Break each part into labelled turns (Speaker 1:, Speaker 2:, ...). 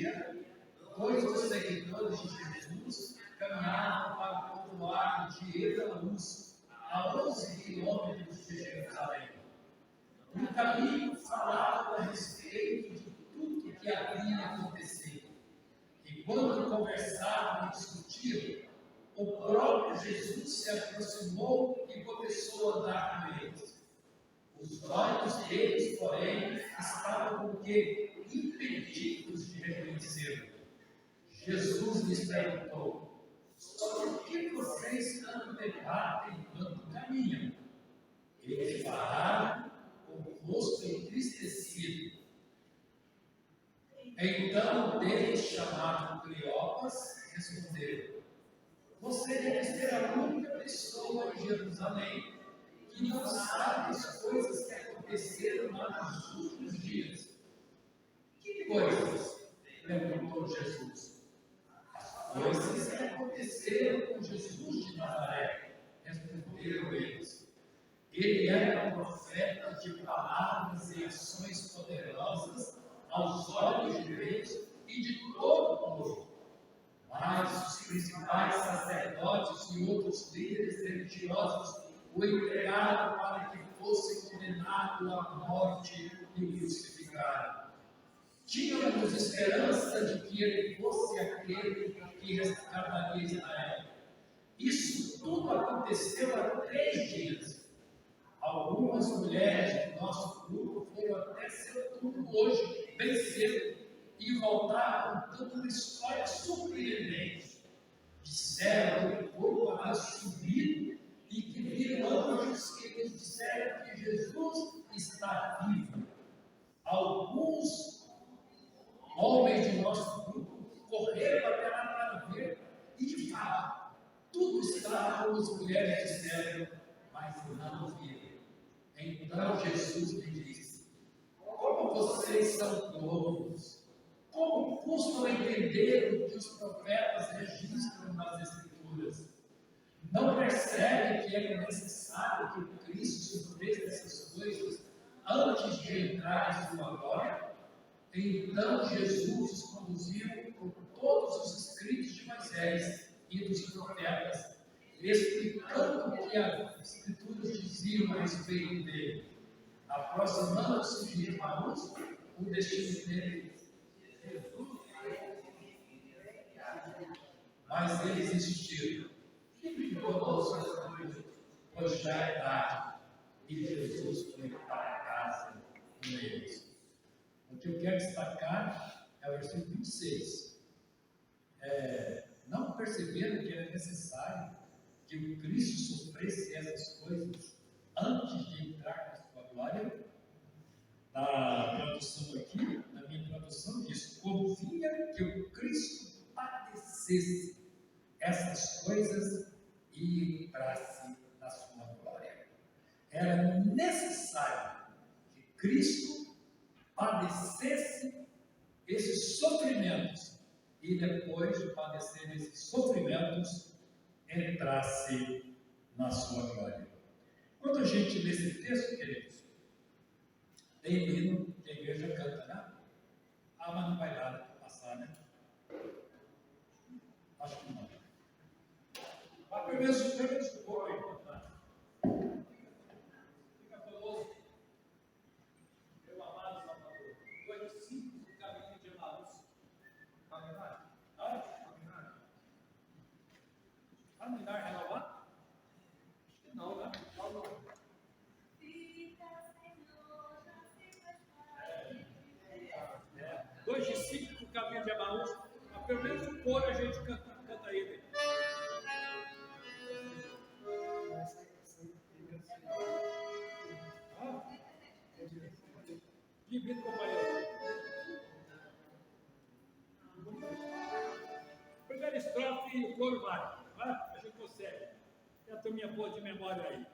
Speaker 1: dia, dois dos seguidores de Jesus caminhavam para o povoado de Emaús, a 11 quilômetros de Jerusalém. No caminho falavam a respeito de tudo que havia acontecido. E quando conversavam e discutiam, o próprio Jesus se aproximou e começou a andar com eles. Os olhos deles, porém, estavam com quê? Impedidos de reconhecê-lo. Jesus lhes perguntou: sobre o que vocês tanto debatem enquanto caminham? Eles falaram com o rosto entristecido. Então, Deus, chamado Cleopas, respondeu: você deve ser a única pessoa em Jerusalém que não sabe as coisas que aconteceram lá nos últimos dias. Que coisas? Perguntou Jesus. As coisas que aconteceram com Jesus de Nazaré, responderam eles. Ele era um profeta de palavras e ações poderosas aos olhos de Deus e de todo o povo. Mas os principais sacerdotes e outros líderes religiosos o entregaram para que fosse condenado à morte e o crucificaram. Tínhamos esperança de que ele fosse aquele que resgataria Israel. Isso tudo aconteceu há 3 dias. Algumas mulheres do nosso grupo foram até seu túmulo hoje, bem cedo, e voltaram contando uma história surpreendente. Disseram que o corpo havia subido e que viram anjos que lhes disseram que Jesus está vivo. Alguns homens de nosso grupo correram até lá para ver e, de fato, tudo estava como as mulheres disseram, mas não viram. Então Jesus lhe disse: como vocês são tolos! Como custam entender o que os profetas registram nas Escrituras? Não percebem que era necessário que o Cristo sofresse essas coisas antes de entrar em sua glória? Então Jesus os conduziu por todos os escritos de Moisés e dos profetas, explicando o que as Escrituras diziam a respeito dele. Aproximando-se de Emaús, o destino dele. Mas eles insistiram: pois já é tarde. E Jesus foi para casa com eles. O que eu quero destacar é o versículo 26. Não perceberam que era necessário que o Cristo sofresse essas coisas antes de entrar na sua glória? Na tradução aqui, na minha tradução, diz: convinha que o Cristo padecesse essas coisas e entrasse na sua glória. Era necessário que Cristo padecesse esses sofrimentos e depois de padecer esses sofrimentos entrasse na sua glória. Quando a gente lê esse texto, queridos, tem hino que a igreja canta, né? Ah, mas não vai dar para passar, né? Acho que não. Mas pelo menos o corpo é importante. Fica famoso, meu amado Salvador. Coisa simples do caminho de Emaús. Caminhar? Caminhar renovar? Acho que não, né? Não. Dois discípulos do caminho de Emaús, mas pelo menos o coro a gente canta ele. Divino companheiro. Primeira estrofe e o coro vai. A gente consegue. Tem a turminha boa de memória aí.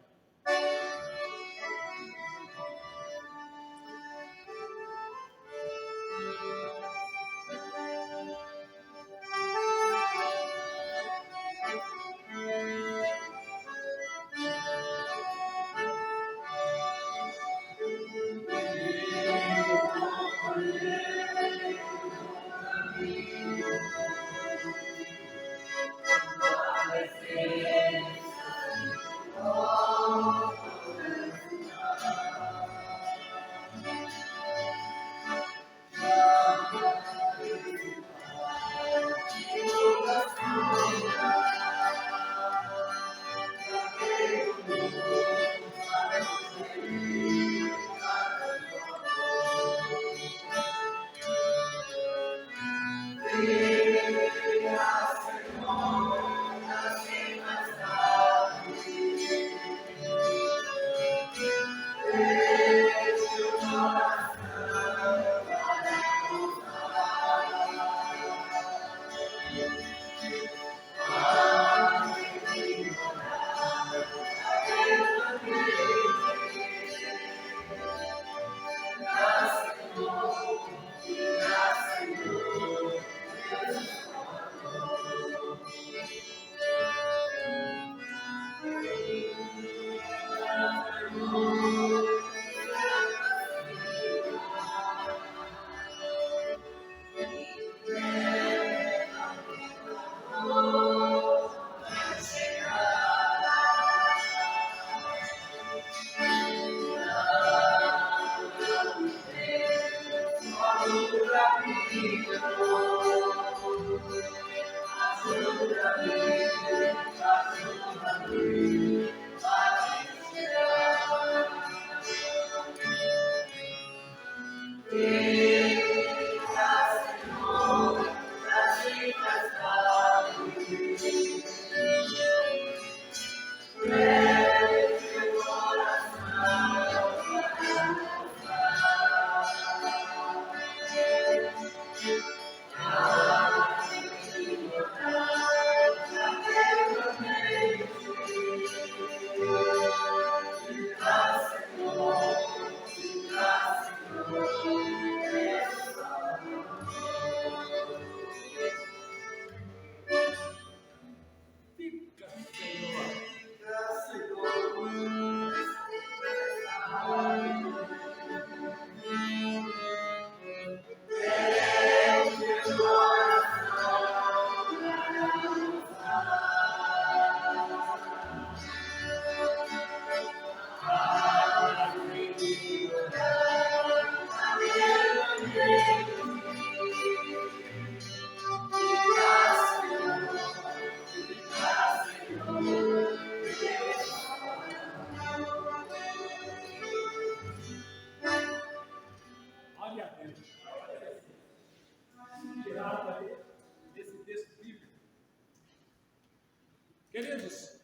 Speaker 2: Queridos,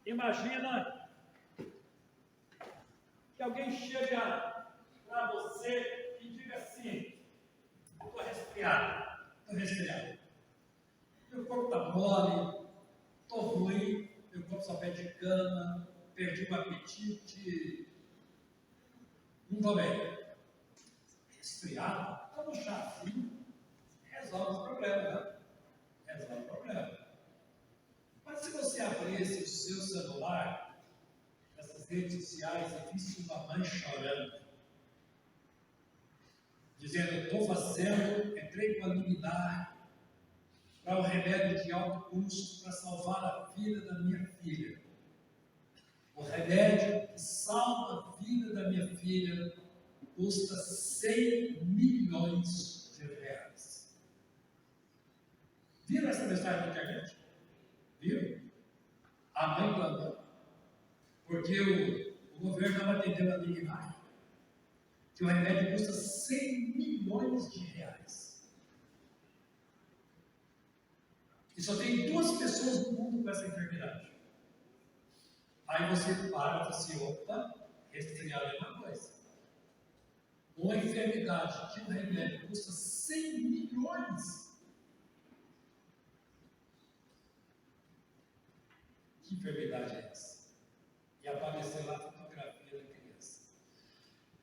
Speaker 2: imagina que alguém chega para você e diga assim: estou resfriado,
Speaker 1: Meu corpo está mole, estou ruim, meu corpo só pede cama, perdi o apetite, não estou bem. Resfriado? Toma um chazinho, resolve o problema, né? Resolve o problema. Mas se você abrisse o seu celular, essas redes sociais, e visse uma mãe chorando, dizendo: estou fazendo, entrei com a liminar para um remédio de alto custo para salvar a vida da minha filha. O remédio que salva a vida da minha filha custa 100 milhões de reais. Viram essa mensagem na internet? Viram? A mãe clamou, porque o governo estava atendendo a liminar, que o remédio custa 100 milhões de reais. E só tem 2 pessoas no mundo com essa enfermidade. Aí você para e fala assim: opa, resfriado é uma coisa. Uma enfermidade que o remédio custa 100 milhões. Que enfermidade é essa? E apareceu lá a fotografia da criança.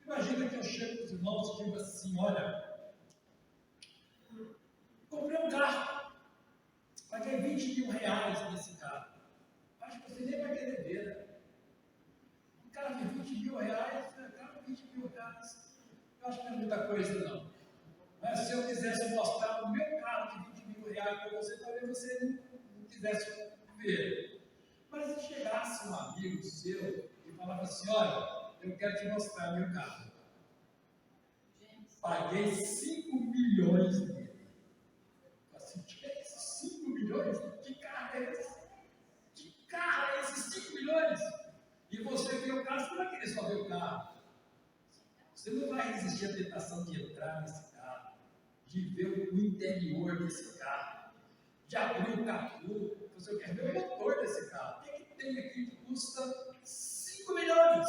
Speaker 1: Imagina que eu chego para os irmãos e digo assim: olha, comprei um carro, paguei 20 mil reais nesse carro. Acho que você nem vai querer ver, né? Um carro de 20 mil reais, carro de 20 mil reais. Eu acho que não é muita coisa, não. Mas se eu quisesse mostrar o meu carro de 20 mil reais para você, talvez você não quisesse ver. Mas se chegasse um amigo seu e falava assim: olha, eu quero te mostrar meu carro. Paguei 5 milhões nele. Assim, que é isso? 5 milhões? Que carro é esse? Que carro é esse? 5 milhões? E você vê o carro, você não vai querer só ver o carro. Você não vai resistir à tentação de entrar nesse carro, de ver o interior desse carro, de abrir o capô. Você quer ver o motor desse carro? O que tem aqui que custa 5 milhões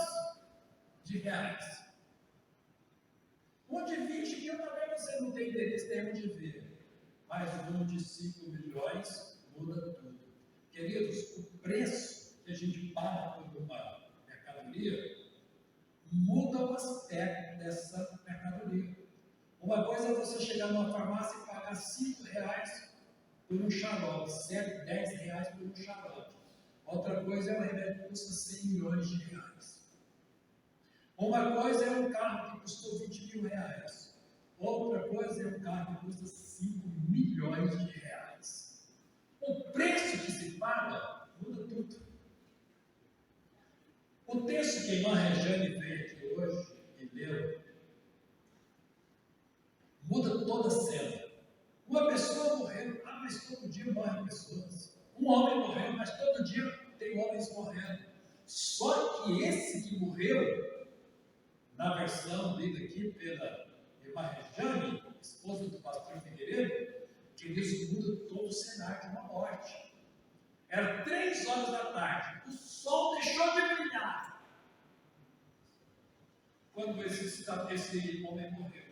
Speaker 1: de reais? Um de 20 mil também você não tem interesse nenhum de ver. Mas um de 5 milhões muda tudo. Queridos, o preço que a gente paga por uma mercadoria muda o aspecto dessa mercadoria. Uma coisa é você chegar numa farmácia e pagar 5 reais por um xarope, 7, 10 reais por um xarope. Outra coisa é um remédio que custa 100 milhões de reais. Uma coisa é um carro que custou 20 mil reais. Outra coisa é um carro que custa 5 milhões de reais. O preço que se paga muda tudo. O texto que a irmã Regiane veio aqui hoje e leu, muda toda a cena. Uma pessoa morreu, mas todo dia morrem pessoas. Um homem morreu, mas todo dia tem homens morrendo. Só que esse que morreu, na versão lida aqui pela irmã Regiane, esposa do pastor Figueiredo, que isso muda todo o cenário de uma morte. Era 3 horas da tarde, o sol deixou de brilhar quando esse homem morreu.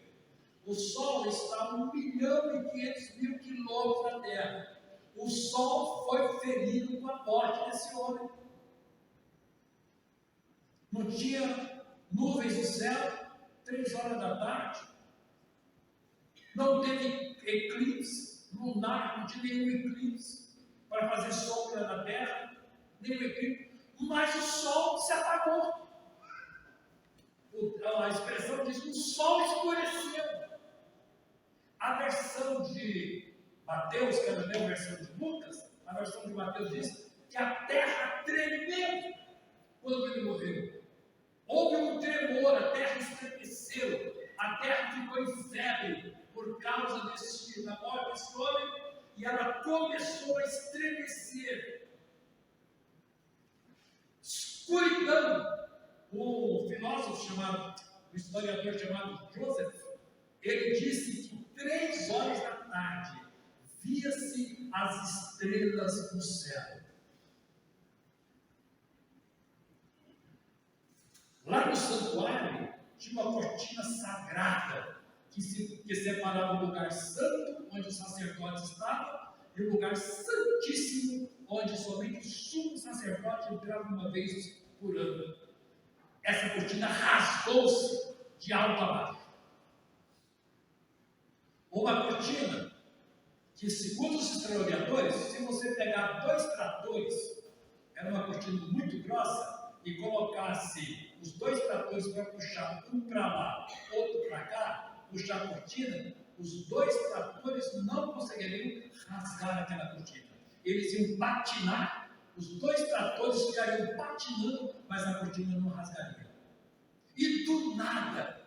Speaker 1: O sol está a 1.500.000 quilômetros da Terra. O sol foi ferido com a morte desse homem. Não tinha nuvens no céu, 3 horas da tarde. Não teve eclipse lunar, não tinha nenhum eclipse para fazer sombra na Terra, nenhum eclipse, mas o sol se apagou. A expressão diz que o sol escureceu. A versão de Mateus, que é a mesma versão de Lucas, a versão de Mateus diz que a terra tremeu quando ele morreu. Houve um tremor, a terra estremeceu, a terra ficou em febre por causa da morte desse homem, e ela começou a estremecer. Escuridão. O filósofo o historiador chamado Joseph, ele disse que 3 horas da tarde via-se as estrelas no céu. Lá no santuário tinha uma cortina sagrada que separava o lugar santo, onde os sacerdotes estavam, e o lugar santíssimo, onde somente o sumo sacerdote entrava uma vez por ano. Essa cortina rasgou-se de alto a baixo. Uma cortina que, segundo os historiadores, se você pegar 2 tratores, era uma cortina muito grossa, e colocasse os 2 tratores para puxar um para lá, outro para cá, puxar a cortina, os 2 tratores não conseguiriam rasgar aquela cortina. Eles iam patinar, os 2 tratores ficariam patinando, mas a cortina não rasgaria. E do nada,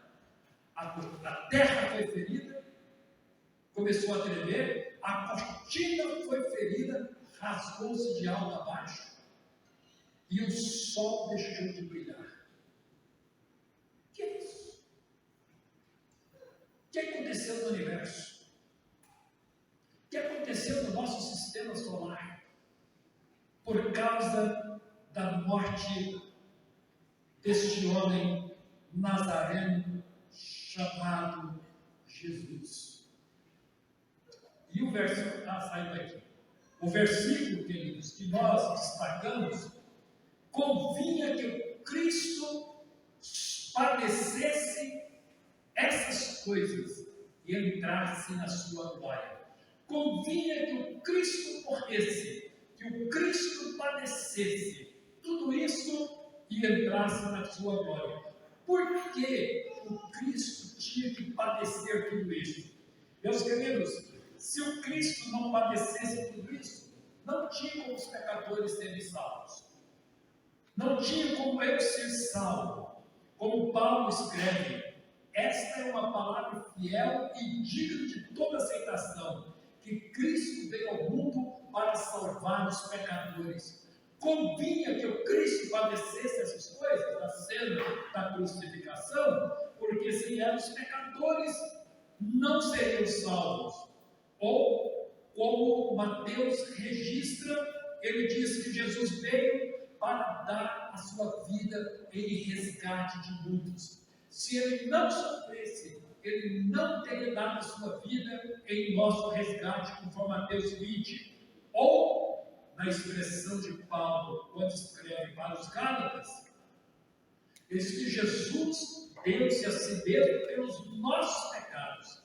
Speaker 1: a terra foi ferida, começou a tremer, a cortina foi ferida, rasgou-se de alto a baixo, e o sol deixou de brilhar. O que é isso? O que aconteceu no universo? O que aconteceu no nosso sistema solar? Por causa da morte deste homem nazareno chamado Jesus. E o versículo está saindo aqui. O versículo, queridos, que nós destacamos, convinha que o Cristo padecesse essas coisas e entrasse na sua glória. Convinha que o Cristo morresse, que o Cristo padecesse tudo isso e entrasse na sua glória. Por que o Cristo tinha que padecer tudo isso? Meus queridos, se o Cristo não padecesse tudo isso, não tinha como os pecadores serem salvos. Não tinha como eu ser salvo. Como Paulo escreve, esta é uma palavra fiel e digna de toda aceitação, que Cristo veio ao mundo para salvar os pecadores. Convinha que o Cristo padecesse essas coisas, da cena da crucificação, porque se eram os pecadores não seriam salvos. Ou, como Mateus registra, ele diz que Jesus veio para dar a sua vida em resgate de muitos. Se ele não sofresse, ele não teria dado a sua vida em nosso resgate, conforme Mateus 20. Ou, na expressão de Paulo, quando escreve para os Gálatas, ele diz que Jesus deu-se a si mesmo pelos nossos pecados,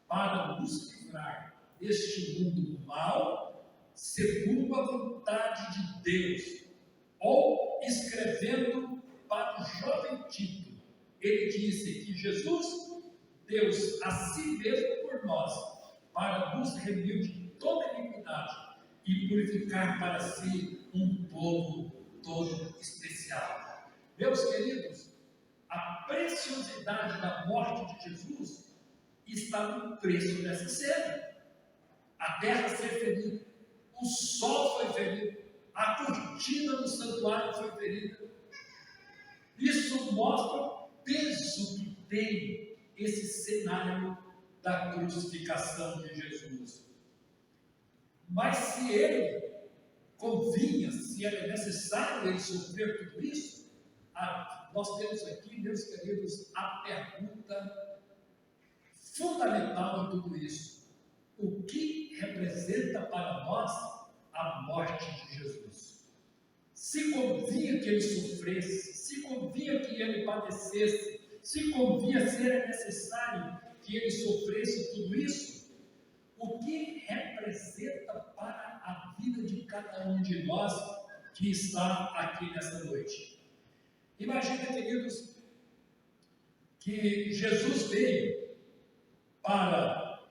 Speaker 1: para nos livrar deste mundo mal, segundo a vontade de Deus. Ou, escrevendo para o jovem Tito, ele disse que Jesus deu-se a si mesmo por nós, para nos remir de toda iniquidade e purificar para si um povo todo especial. Meus queridos, a preciosidade da morte de Jesus está no preço dessa cena. A terra ser ferida, o sol foi ferido, a cortina do santuário foi ferida. Isso mostra o peso que tem esse cenário da crucificação de Jesus. Mas se ele convinha, se era necessário ele sofrer tudo isso, nós temos aqui, meus queridos, a pergunta fundamental em tudo isso: o que representa para nós a morte de Jesus? Se convinha que ele sofresse, se convinha que ele padecesse, se convinha ser necessário que ele sofresse tudo isso, o que representa para a vida de cada um de nós que está aqui nessa noite? Imagina, queridos, que Jesus veio para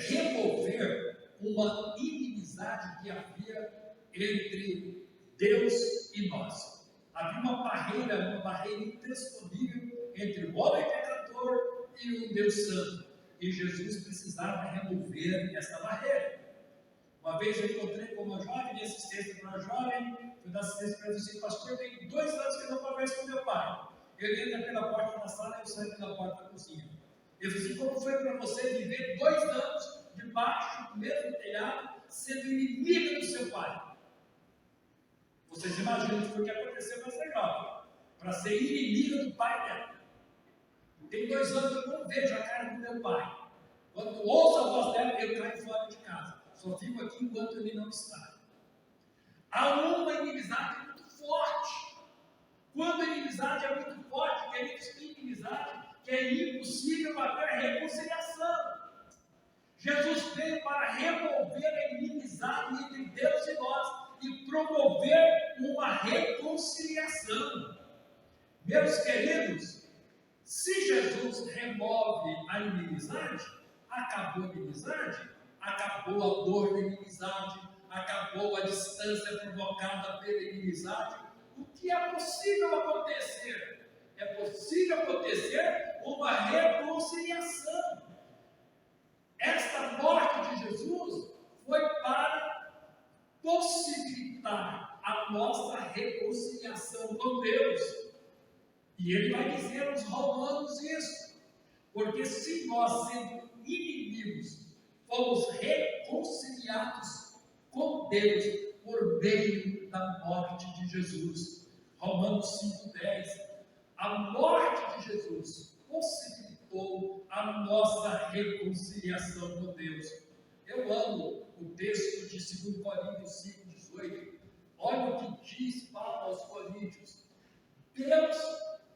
Speaker 1: remover uma inimizade que havia entre Deus e nós. Havia uma barreira intransponível entre o homem pecador e o Deus Santo. E Jesus precisava remover essa barreira. Uma vez eu encontrei com uma jovem, de assistência para uma jovem, fui dar assistência para ela e disse: pastor, tem 2 anos que eu não converso com meu pai. Ele entra pela porta da sala e eu saio pela porta da cozinha. Eu disse: como foi para você viver 2 anos debaixo do mesmo telhado, sendo inimiga do seu pai? Vocês imaginam que foi o que aconteceu com essa jovem, para ser inimiga do pai dela. Tem 2 anos que eu não vejo a cara do meu pai. Quando ouço a voz dela, eu caio fora de casa. Só fico aqui enquanto ele não está. Há uma inimizade muito forte. Quando a inimizade é muito forte, queridos, tem inimizade que é impossível haver reconciliação. Jesus veio para remover a inimizade entre Deus e nós e promover uma reconciliação. Meus queridos, se Jesus remove a inimizade, acabou a inimizade, acabou a dor da inimizade, acabou a distância provocada pela inimizade. O que é possível acontecer? É possível acontecer uma reconciliação. Esta morte de Jesus foi para possibilitar a nossa reconciliação com Deus. E ele vai dizer aos romanos isso, porque se nós, sendo inimigos, fomos reconciliados com Deus por meio da morte de Jesus. Romanos 5,10. A morte de Jesus possibilitou a nossa reconciliação com Deus. Eu amo o texto de 2 Coríntios 5,18. Olha o que diz Paulo aos Coríntios: Deus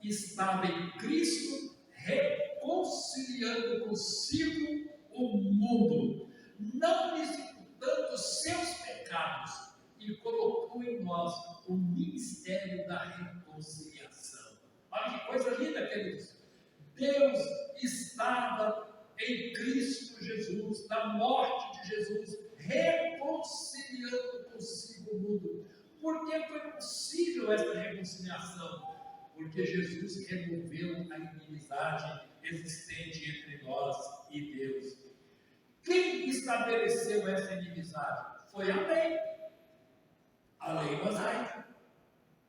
Speaker 1: estava em Cristo reconciliando consigo o mundo, não lhes imputando os seus pecados, e colocou em nós o ministério da reconciliação. Olha que coisa linda, queridos. Deus estava em Cristo Jesus, na morte de Jesus, reconciliando consigo o mundo. Por que foi possível esta reconciliação? Porque Jesus removeu a inimizade existente entre nós e Deus. Quem estabeleceu essa inimizade? Foi a lei. A lei mosaica.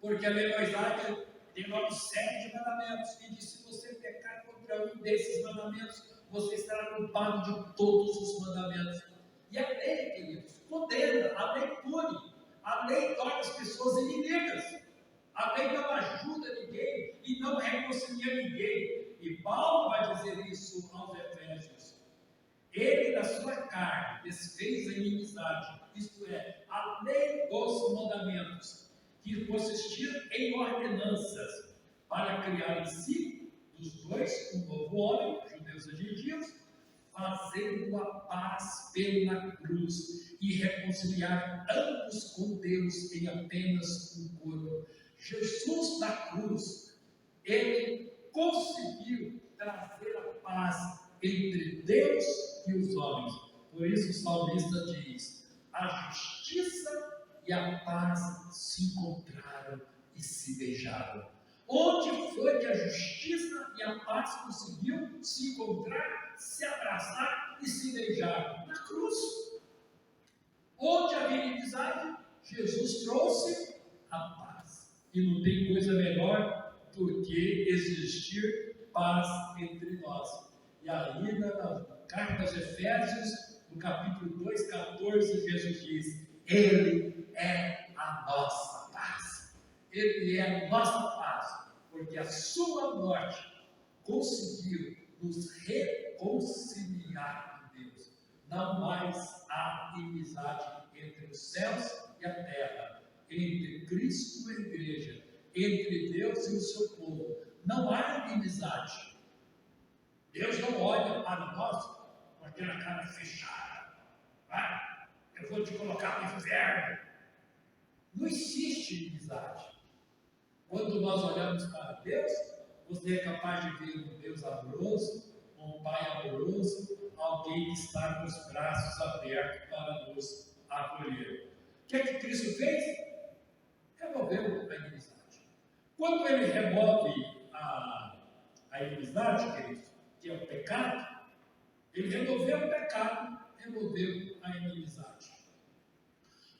Speaker 1: Porque a lei mosaica tem logo 7 mandamentos. E diz: se você pecar contra um desses mandamentos, você estará culpado de todos os mandamentos. E a lei, queridos, condena, a lei pune, a lei torna as pessoas inimigas, a lei não ajuda ninguém e não reconcilia ninguém. E Paulo vai dizer isso aos Efésios. Ele, da sua carne, desfez a inimizade, isto é, a lei dos mandamentos, que consistiram em ordenanças, para criar em si, dos dois, um novo homem, judeus e gentios, fazendo a paz pela cruz e reconciliar ambos com Deus em apenas um corpo. Jesus na cruz, ele conseguiu trazer a paz entre Deus e os homens. Por isso o salmista diz: a justiça e a paz se encontraram e se beijaram. Onde foi que a justiça e a paz conseguiu se encontrar, se abraçar e se beijar? Na cruz. Onde havia inimizade, Jesus trouxe a paz. E não tem coisa melhor do que existir paz entre nós. E aí, na carta aos Efésios, no capítulo 2, 14, Jesus diz: Ele é a nossa paz. Ele é a nossa paz, porque a sua morte conseguiu nos reconciliar com Deus. Não mais há inimizade entre os céus e a terra, entre Cristo e a igreja, entre Deus e o seu povo. Não há inimizade. Deus não olha para nós com aquela cara fechada. Vai, eu vou te colocar no inferno. Não existe inimizade. Quando nós olhamos para Deus, você é capaz de ver um Deus amoroso, um Pai amoroso, alguém que está com os braços abertos para nos acolher. O que é que Cristo fez? Removeu a inimizade. Quando ele remove a inimizade, queridos, que é o pecado, ele removeu o pecado, removeu a inimizade.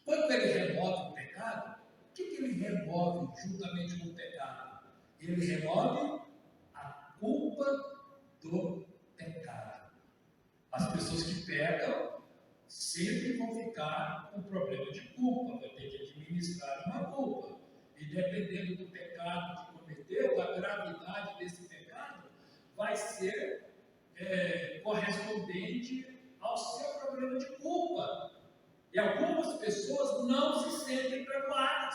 Speaker 1: Quando ele remove o pecado, o que ele remove juntamente com o pecado? Ele remove a culpa do pecado. As pessoas que pecam sempre vão ficar com problema de culpa, vai ter que administrar uma culpa. E dependendo do pecado que cometeu, da gravidade desse pecado, vai ser correspondente ao seu problema de culpa. E algumas pessoas não se sentem perdoadas,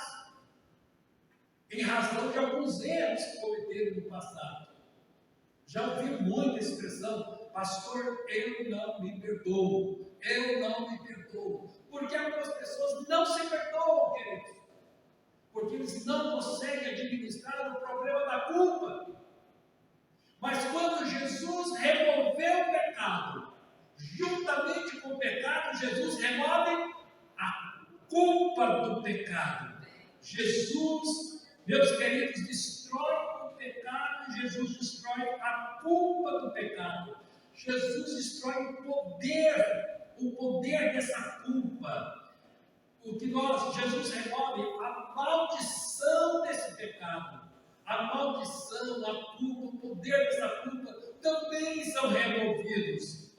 Speaker 1: em razão de alguns erros que cometeram no passado. Já ouvi muita expressão: pastor, eu não me perdoo, eu não me perdoo. Porque algumas pessoas não se perdoam, queridos, porque eles não conseguem administrar o problema da culpa. Mas quando Jesus removeu o pecado, juntamente com o pecado, Jesus remove a culpa do pecado. Jesus, meus queridos, destrói o pecado, Jesus destrói a culpa do pecado. Jesus destrói o poder dessa culpa. Jesus remove a maldição desse pecado. A maldição, a culpa, o poder dessa culpa também são removidos.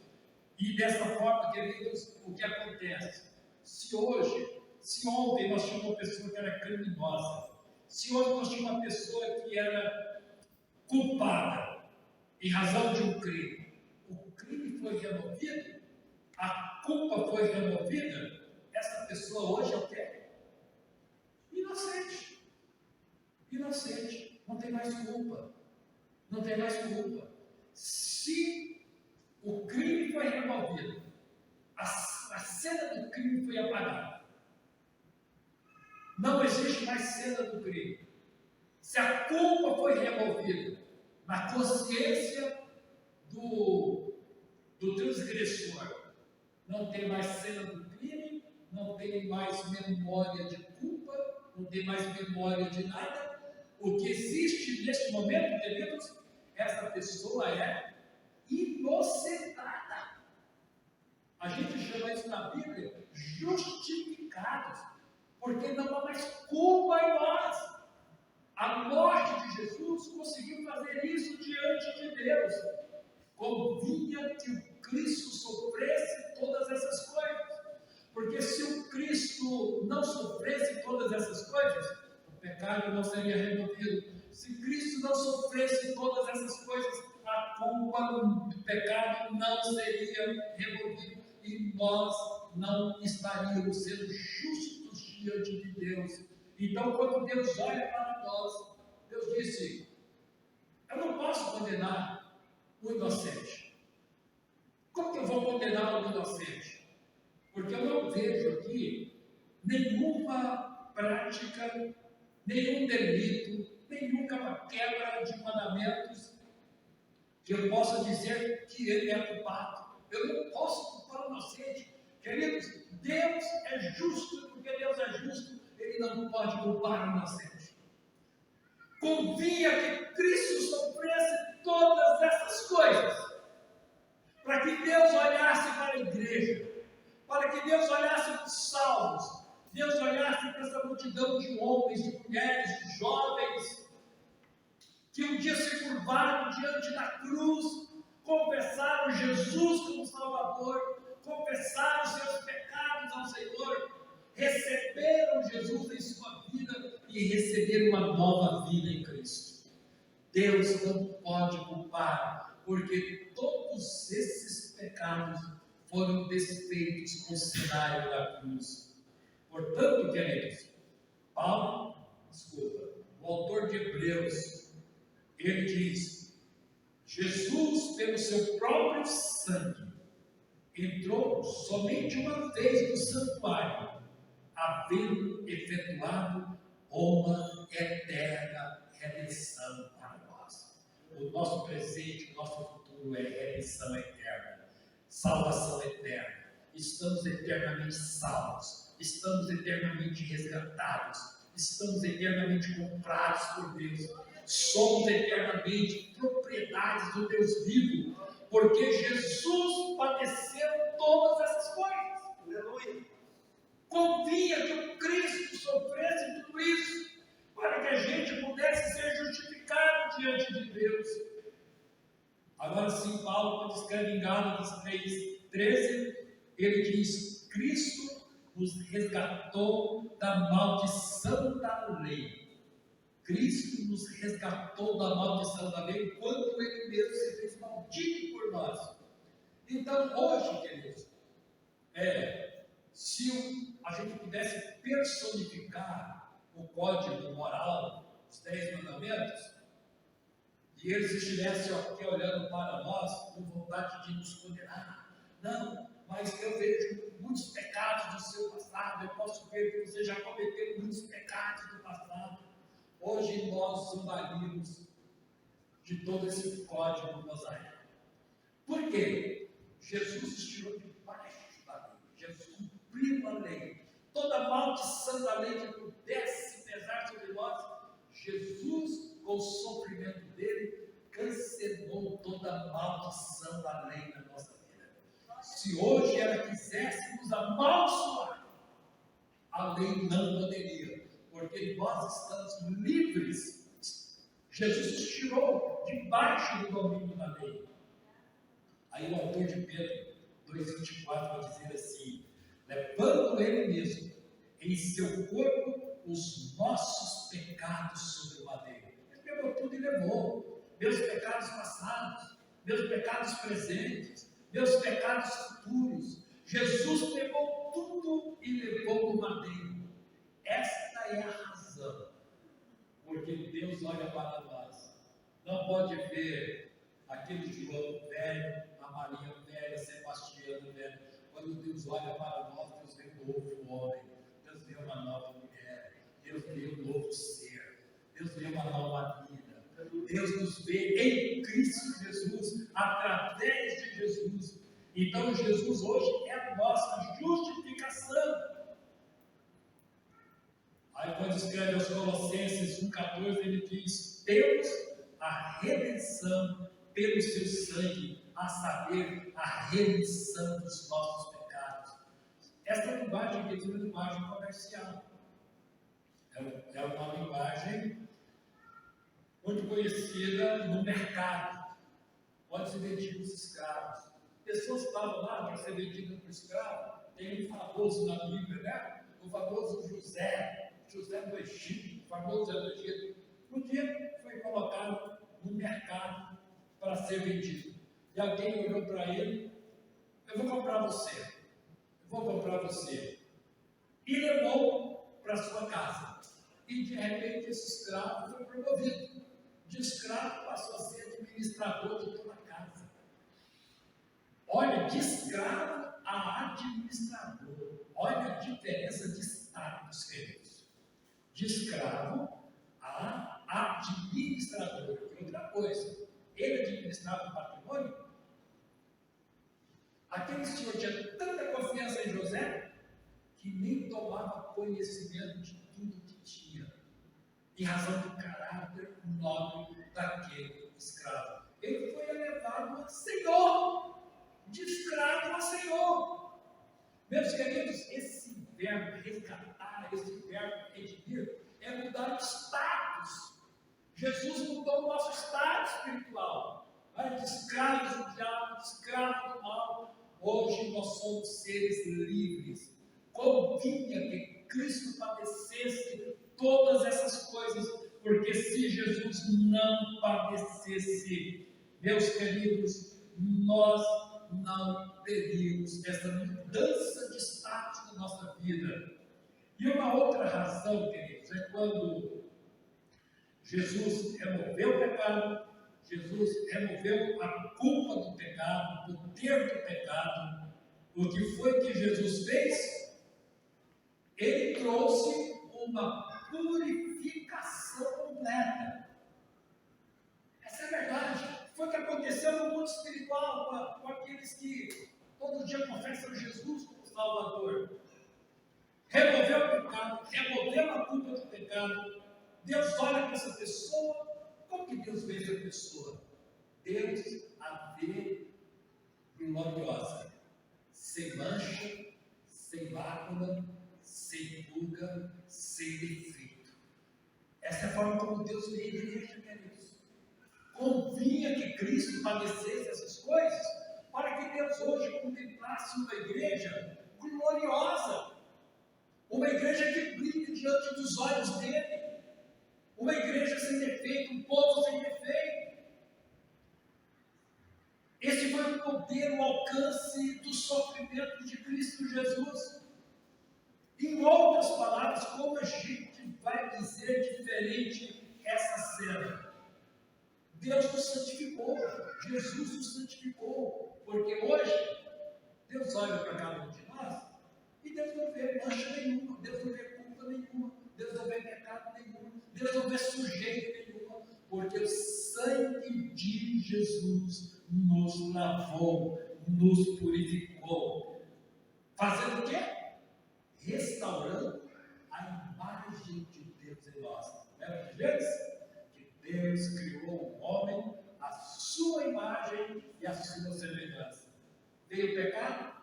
Speaker 1: E dessa forma, queridos, o que acontece? Se ontem nós tínhamos uma pessoa que era criminosa, se hoje nós tínhamos uma pessoa que era culpada em razão de um crime, o crime foi removido, a culpa foi removida, essa pessoa hoje é o quê? Inocente. Inocente. Não tem mais culpa. Não tem mais culpa. Se o crime foi removido, a cena do crime foi apagada. Não existe mais cena do crime. Se a culpa foi removida na consciência do transgressor, não tem mais cena do crime, não tem mais memória de culpa, não tem mais memória de nada. O que existe neste momento, queridos, essa pessoa é inocentada. A gente chama isso na Bíblia justificados, porque não há mais culpa em nós. A morte de Jesus conseguiu fazer isso diante de Deus. convinha que o Cristo sofresse todas essas coisas. Porque se o Cristo não sofresse todas essas coisas, o pecado não seria removido. Se Cristo não sofresse todas essas coisas, a culpa do pecado não seria removido e nós não estaríamos sendo justos diante de Deus. Então, quando Deus olha para nós, Deus disse: eu não posso condenar o inocente. Como que eu vou condenar o inocente? Porque eu não vejo aqui nenhuma prática, nenhum delito, nenhuma quebra de mandamentos que eu possa dizer que ele é culpado. Eu não posso culpar o inocente. Queridos, Deus é justo, porque Deus é justo, ele não pode culpar o inocente. Convinha que Cristo sofresse todas essas coisas, para que Deus olhasse para a igreja, para que Deus olhasse para os salvos, Deus olhasse para essa multidão de homens, de mulheres, de jovens, que um dia se curvaram diante da cruz, confessaram Jesus como Salvador, confessaram seus pecados ao Senhor, receberam Jesus em sua vida e receberam uma nova vida em Cristo. Deus não pode culpar, porque todos esses pecados foram desfeitos com o cenário da cruz. Portanto, queridos, o autor de Hebreus, ele diz: Jesus, pelo seu próprio sangue, entrou somente uma vez no santuário, havendo efetuado uma eterna redenção para nós. O nosso presente, o nosso futuro é redenção eterna, salvação eterna. Estamos eternamente salvos, estamos eternamente resgatados, estamos eternamente comprados por Deus, somos eternamente propriedades do Deus vivo, porque Jesus padeceu todas essas coisas. Aleluia. Convinha que o Cristo sofresse tudo isso, para que a gente pudesse ser justificado diante de Deus. Agora sim, Paulo, quando escreve em Gálatas 3:13, ele diz: Cristo nos resgatou da maldição da lei. Cristo nos resgatou da maldição da lei, enquanto Ele mesmo se fez maldito por nós. Então, hoje, queridos, se a gente pudesse personificar o código moral, os 10 mandamentos, e eles estivessem aqui olhando para nós com vontade de nos condenar, não, mas eu vejo muitos pecados do seu passado, eu posso ver que você já cometeu muitos pecados do passado. Hoje nós zombaríamos de todo esse código mosaico. Por quê? Jesus estirou debaixo da lei, Jesus cumpriu a lei. Toda maldição da lei que pudesse pesar sobre nós, Jesus, com o sofrimento dele, cancelou toda a maldição da lei na nossa vida. Se hoje ela quisesse nos amaldiçoar, a lei não poderia, porque nós estamos livres. Jesus nos tirou debaixo do domínio da lei. Aí o autor de Pedro 2,24 vai dizer assim: levando ele mesmo em seu corpo os nossos pecados sobre o madeiro. Ele pegou tudo e levou. Meus pecados passados, meus pecados presentes, meus pecados futuros. Jesus pegou tudo e levou no madeiro. Esta é a razão porque Deus olha para nós. Não pode ver aquele João velho, a Maria velha, Sebastiano velho. Quando Deus olha para nós, Deus vê um novo homem, Deus vê uma nova mulher, Deus vê um novo ser, Deus vê uma nova vida. Deus nos vê em Cristo Jesus, através de Jesus. Então Jesus hoje é a nossa justificação. Aí quando escreve aos Colossenses 1,14, ele diz: temos a redenção pelo seu sangue, a saber, a remissão dos nossos pecados. Essa linguagem aqui é uma linguagem comercial. É uma linguagem muito conhecida no mercado, onde se vendiam os escravos. Pessoas que estavam lá para ser vendidas por escravo. Tem um famoso na Bíblia, né? O famoso José do Egito, o famoso José do Egito. Um dia foi colocado no mercado para ser vendido. E alguém olhou para ele: eu vou comprar você, eu vou comprar você. E levou para sua casa. E de repente esse escravo foi promovido. De escravo passou a ser administrador de toda a casa. Olha, de escravo a administrador. Olha a diferença de status, queridos. De escravo a administrador. E outra coisa, ele administrava o patrimônio. Aquele senhor tinha tanta confiança em José que nem tomava conhecimento de tudo que tinha, em razão do caráter nobre daquele escravo. Ele foi elevado a Senhor, de escravo a Senhor. Meus queridos, esse verbo resgatar, esse verbo redimir, é mudar o status. Jesus mudou o nosso estado espiritual. De escravos do diabo, de escravos do mal. Hoje nós somos seres livres. Convinha que Cristo padecesse todas essas coisas, porque se Jesus não padecesse, meus queridos, nós não teríamos essa mudança de status na nossa vida. E uma outra razão, queridos, é quando Jesus removeu o pecado, Jesus removeu a culpa do pecado, o poder do pecado. O que foi que Jesus fez? Ele trouxe uma purificação completa. Essa é a verdade. Foi o que aconteceu no mundo espiritual com aqueles que todo dia confessam Jesus como Salvador. Removeu o pecado, removeu a culpa do pecado. Deus olha para essa pessoa. Como que Deus vê essa pessoa? Deus a vê gloriosa, sem mancha, sem mácula, sem pulga, sem defeito. Essa é a forma como Deus vê a igreja, queridos. Convinha que Cristo padecesse essas coisas, para que Deus hoje contemplasse uma igreja gloriosa, uma igreja que brilha diante dos olhos dele, uma igreja sem defeito, um povo sem defeito. Esse foi o poder, o alcance do sofrimento de Cristo Jesus. Em outras palavras, como a gente vai dizer diferente essa cena? Deus nos santificou, Jesus nos santificou, porque hoje Deus olha para cada um de nós e Deus não vê mancha nenhuma, Deus não vê culpa nenhuma, Deus não vê pecado nenhum, Deus não vê sujeira nenhuma, porque o sangue de Jesus nos lavou, nos purificou, fazendo o quê? Restaurando a imagem de Deus em nós. Lembra de Deus? Que Deus criou o homem à sua imagem e à sua semelhança. Veio o pecado,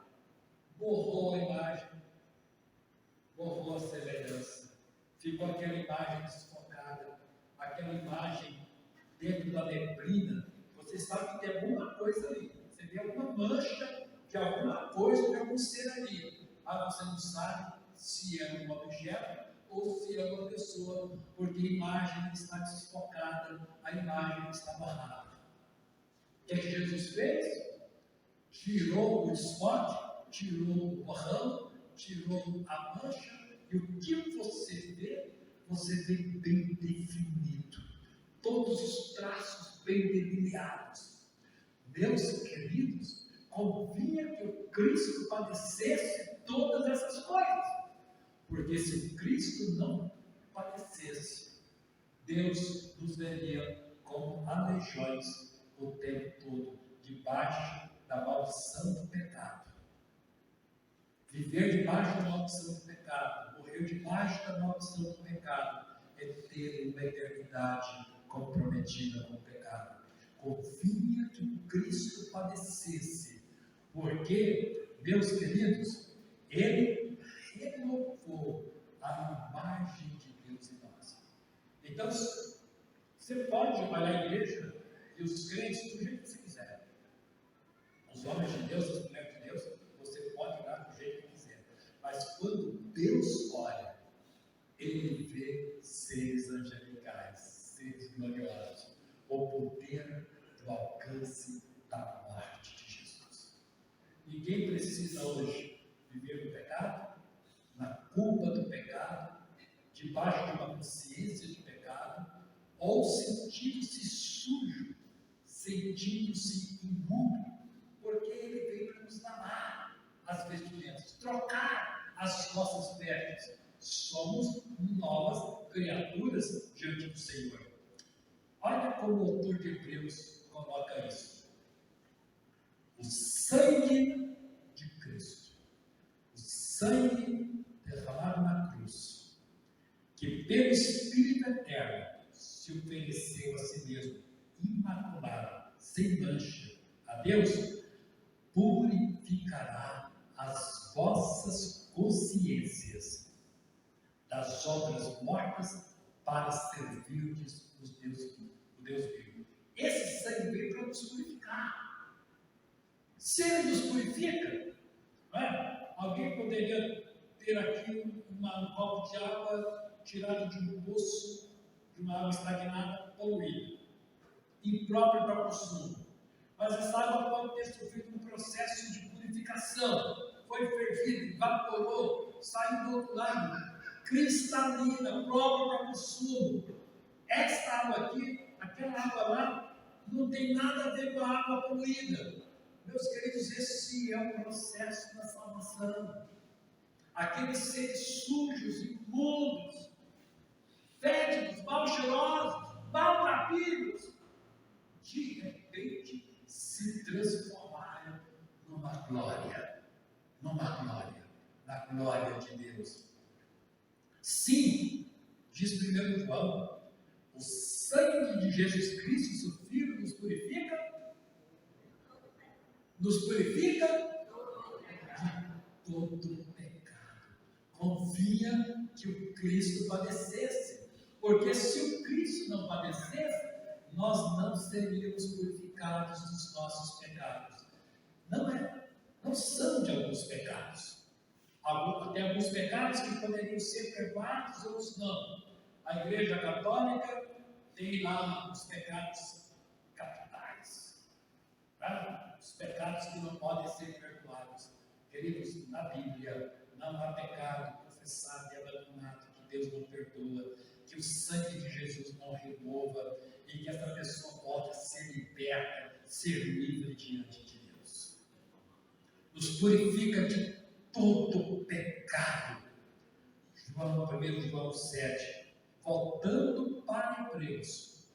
Speaker 1: borrou a imagem, borrou a semelhança. Ficou aquela imagem desfocada, aquela imagem dentro da neblina. Você sabe que tem alguma coisa ali. Você vê alguma mancha de alguma coisa, de algum ser ali. Você não sabe se é um objeto ou se é uma pessoa, porque a imagem está desfocada, a imagem está barrada. O que Jesus fez? Tirou o desfoque, tirou o borrão, tirou a mancha, e o que você vê bem definido, todos os traços bem delineados. Meus queridos, convinha que o Cristo padecesse todas essas coisas, porque se o Cristo não padecesse, Deus nos veria como aleijões o tempo todo, debaixo da maldição do pecado. Viver debaixo da maldição do pecado, morrer debaixo da maldição do pecado, é ter uma eternidade comprometida com o pecado. Convinha que o Cristo padecesse, porque, meus queridos, Ele renovou a imagem de Deus em nós. Então, você pode ir para a igreja e os crentes do jeito que você quiser. os homens de Deus, as mulheres de Deus, você pode orar do jeito que quiser. Mas quando Deus olha, Ele vê seres angelicais, seres gloriosos, o poder do alcance da morte de Jesus. Ninguém precisa hoje viver no pecado, na culpa do pecado, debaixo de uma consciência de pecado, ou sentindo-se sujo, sentindo-se imundo, porque Ele veio para nos lavar as vestimentas, trocar as nossas vestes. Somos novas criaturas diante do Senhor. Olha como o autor de Hebreus coloca isso. O sangue de Cristo, o sangue derramado na cruz, que pelo Espírito Eterno se ofereceu a si mesmo, imaculado, sem mancha, a Deus, purificará as vossas consciências das obras mortas para servirdes o Deus vivo. Esse sangue veio para nos purificar. Se Ele nos purifica, não é? Alguém poderia ter aqui um copo de água tirado de um poço, de uma água estagnada, poluída, imprópria para consumo. Mas essa água pode ter sofrido um processo de purificação. Foi fervida, evaporou, saiu do outro lado, cristalina, própria para consumo. Esta água aqui, aquela água lá, não tem nada a ver com a água poluída. Meus queridos, esse é o processo da salvação. Aqueles seres sujos, imundos, fétidos, mal cheirosos, maltrapilhos, de repente se transformaram numa glória, na glória de Deus. Sim, diz 1 João, o sangue de Jesus Cristo, seu Filho, nos purifica de todo pecado. Convinha que o Cristo padecesse, porque se o Cristo não padecesse, nós não seríamos purificados dos nossos pecados. Não são de alguns pecados. Tem alguns pecados que poderiam ser perdoados, outros não. A Igreja Católica tem lá os pecados capitais, tá? Os pecados que não podem ser perdoados. Queridos, na Bíblia não há pecado confessado e abandonado que Deus não perdoa, que o sangue de Jesus não remova e que essa pessoa pode ser liberta, ser livre diante de Deus. Nos purifica de todo pecado. 1 João 7, voltando para Hebreus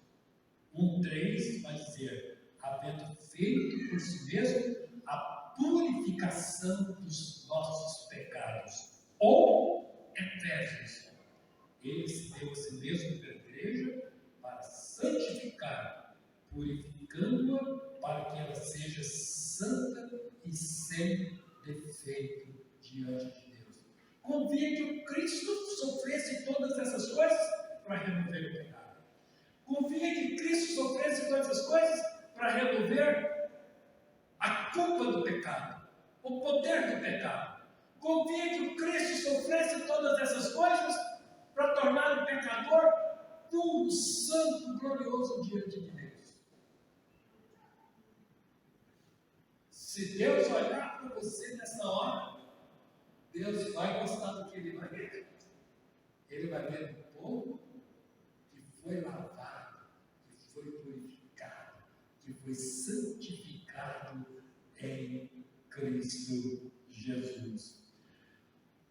Speaker 1: 1:3, vai dizer, havendo feito por si mesmo a purificação dos nossos pecados. Ou Efésios, ele se deu a si mesmo pela igreja para santificar, purificando-a para que ela seja santa e sem defeito diante de Deus. Convinha que o Cristo sofresse todas essas coisas para remover o pecado. Convinha que Cristo sofresse todas essas coisas para remover a culpa do pecado, o poder do pecado. Convinha que o Cristo sofresse todas essas coisas para tornar o pecador puro, santo, glorioso diante de Deus. Se Deus olhar para você nessa hora, Deus vai gostar do que Ele vai ver. Ele vai ver um povo que foi lavado, que foi purificado, que foi santificado em Cristo Jesus.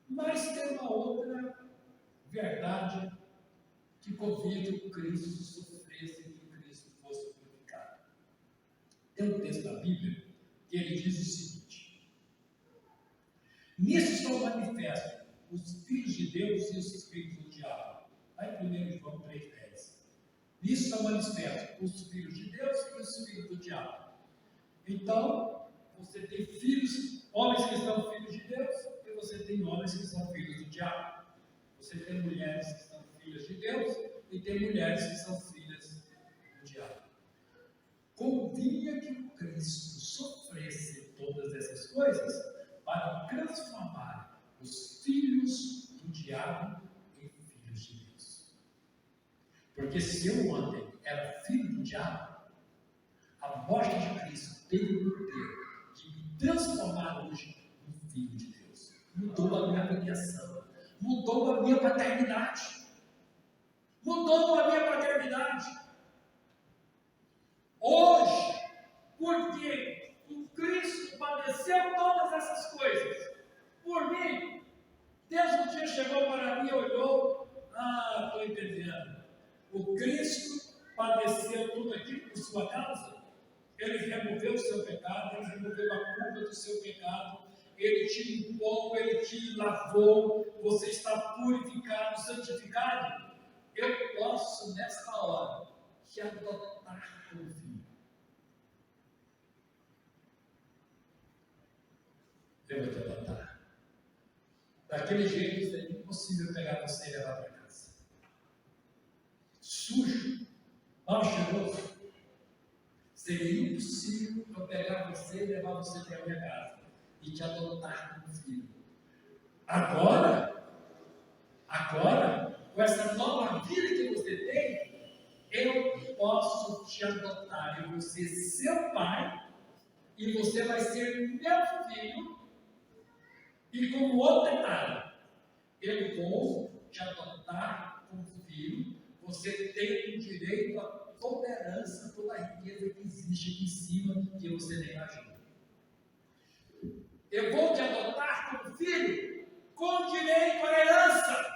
Speaker 1: Mas tem uma outra verdade que convia que o Cristo sofresse e que o Cristo fosse purificado. Tem um texto da Bíblia que ele diz o seguinte: nisso estão manifestos os filhos de Deus e os filhos do diabo. Lá em 1 João 3,10. Nisso estão manifestos os filhos de Deus e os filhos do diabo. Então, você tem filhos, homens que são filhos de Deus, e você tem homens que são filhos do diabo. Você tem mulheres que são filhas de Deus e tem mulheres que são filhas do diabo. Convinha que o Cristo sofresse coisas para transformar os filhos do diabo em filhos de Deus. Porque se eu ontem era filho do diabo, a morte de Cristo teve o poder de me transformar hoje em filho de Deus. Mudou a minha filiação, mudou a minha paternidade. Mudou a minha paternidade. Hoje, porque o Cristo padeceu todas essas coisas por mim, Deus um dia chegou para mim e olhou, estou entendendo. O Cristo padeceu tudo aquilo por sua causa. Ele removeu o seu pecado, ele removeu a culpa do seu pecado, ele te limpou, ele te lavou, você está purificado, santificado. Eu posso, nesta hora, te adotar como filho. Eu vou te adotar. Daquele jeito, seria impossível pegar você e levar para casa. Sujo, mal cheiroso. Seria impossível eu pegar você e levar você para a minha casa e te adotar como filho. Agora, com essa nova vida que você tem, eu posso te adotar. Eu vou ser seu pai e você vai ser meu filho. E como outro detalhe, eu vou te adotar como filho. Você tem o direito a toda a herança, toda a riqueza que existe aqui em cima, que você nem imagina. Eu vou te adotar como filho, com direito à herança.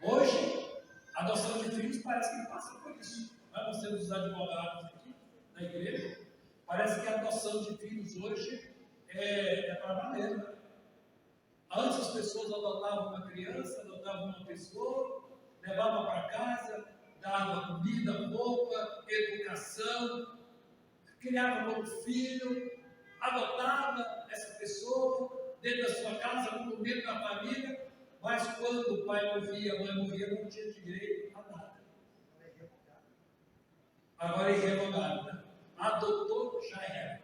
Speaker 1: Hoje, a adoção de filhos parece que passa por isso. Vamos ser os advogados aqui na igreja. Parece que a adoção de filhos hoje é para valer, né? Antes as pessoas adotavam uma criança, adotavam uma pessoa, levavam para casa, davam comida, roupa, educação, criavam como filho, adotava essa pessoa dentro da sua casa, como membro da família, mas quando o pai morria, a mãe morria, não tinha direito a nada. Agora é irrevogável, né? Adotou, já era.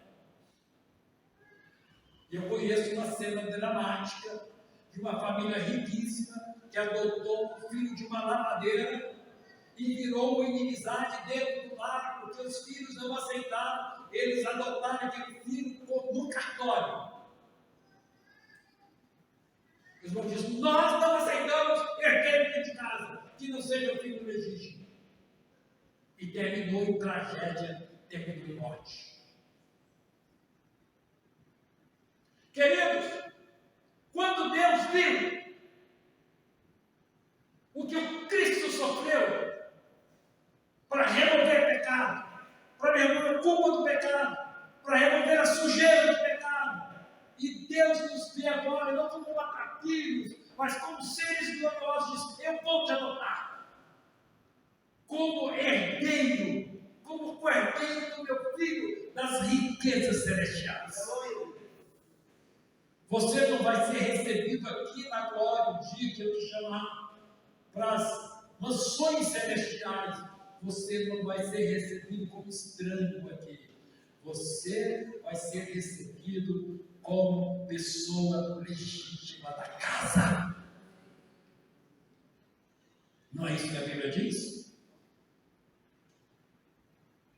Speaker 1: E eu conheço uma cena dramática de uma família riquíssima que adotou um filho de uma lavadeira e virou uma inimizade dentro do lar, porque os filhos não aceitaram eles adotarem aquele filho no cartório. Os irmãos dizem, nós não aceitamos herdeiro dentro de casa, que não seja o filho legítimo. E terminou em tragédia, terminou em morte. Queridos, quando Deus viu o que o Cristo sofreu para remover o pecado, para remover a culpa do pecado, para remover a sujeira do pecado, e Deus nos vê agora, não como maltrapilhos, mas como seres gloriosos, diz, eu vou te adotar, como herdeiro, como co-herdeiro do meu filho, das riquezas celestiais. Você não vai ser recebido aqui na glória o dia que eu te chamar para as mansões celestiais. Você não vai ser recebido como estranho aqui. Você vai ser recebido como pessoa legítima da casa. Não é isso que a Bíblia diz?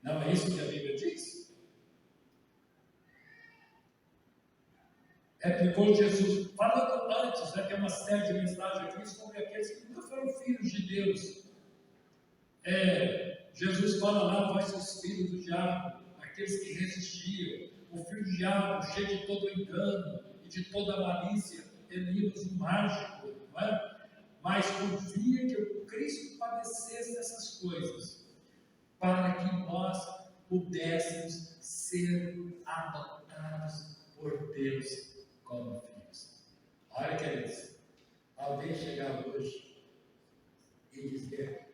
Speaker 1: Não é isso que a Bíblia diz? É porque Jesus, falando antes, que é uma série de mensagens aqui sobre aqueles que nunca foram filhos de Deus. Jesus fala lá, vós sois filhos do diabo, aqueles que resistiam. O filho do diabo, cheio de todo engano e de toda malícia, livros mágico, não é? Mas confia que o Cristo padecesse dessas coisas, para que nós pudéssemos ser adotados por Deus como filhos. Olha, queridos, alguém chegar hoje e dizer,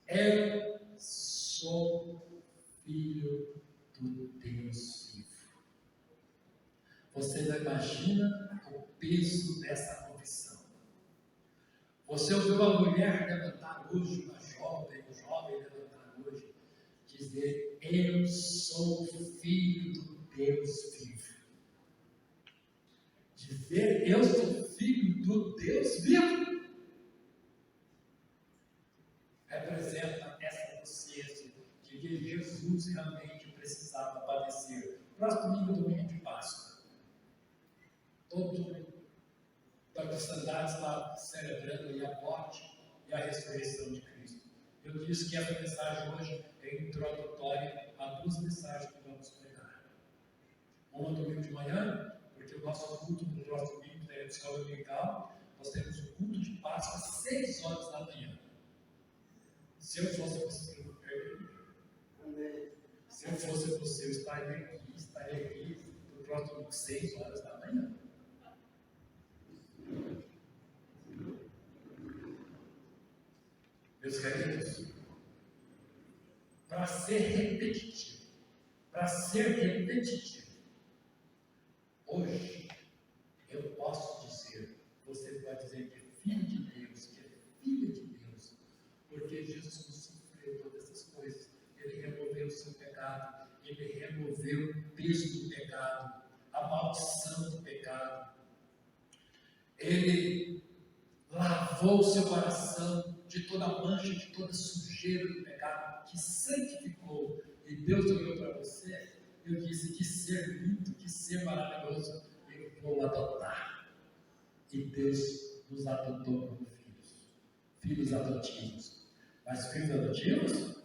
Speaker 1: eu sou filho do Deus vivo. Você não imagina o peso dessa confissão. Você ouviu uma mulher levantar hoje, uma jovem, um jovem levantar hoje, dizer, Eu sou filho do Deus vivo. Dizer eu sou filho do Deus vivo representa essa consciência de que Jesus realmente precisava padecer. Próximo domingo de Páscoa. Todo da cristandade está celebrando a morte e a ressurreição de Cristo. Eu disse que essa mensagem hoje é introdutória a duas mensagens que vamos pregar. Uma domingo de manhã, porque o nosso culto no próximo domingo da escola dominical, nós temos o culto de Páscoa às 6 horas da manhã. Se eu fosse você, eu estaria aqui no próximo domingo, 6 horas da manhã. Meus queridos, para ser repetitivo, hoje eu posso dizer, você vai dizer que é filho de Deus, que é filha de Deus, porque Jesus sofreu todas essas coisas, ele removeu o seu pecado, ele removeu o peso do pecado, a maldição do pecado, ele lavou o seu coração de toda mancha, de toda sujeira do pecado, que santificou. E Deus olhou para você, eu disse, que ser lindo, que ser maravilhoso, eu vou adotar. E Deus nos adotou como filhos adotivos. Mas filhos adotivos,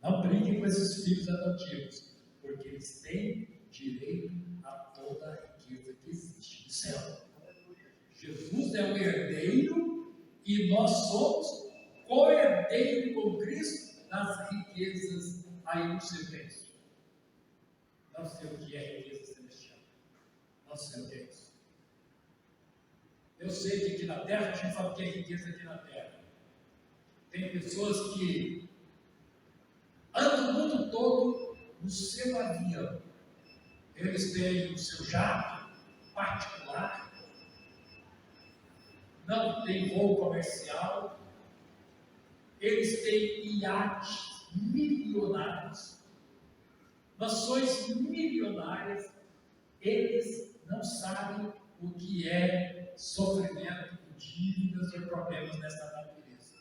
Speaker 1: não brinquem com esses filhos adotivos, porque eles têm direito a toda a riqueza que existe no céu. Jesus é o herdeiro e nós somos co-herdeiro com Cristo das riquezas aí no seu reino. Não sei o que é riqueza celestial. Não sei o que é isso. Eu sei que aqui na terra, a gente fala que é riqueza aqui na terra. Tem pessoas que andam o mundo todo no seu avião. Eles têm o seu jato particular. Não tem voo comercial, eles têm iates milionários, nações milionárias, eles não sabem o que é sofrimento, dívidas ou problemas dessa natureza.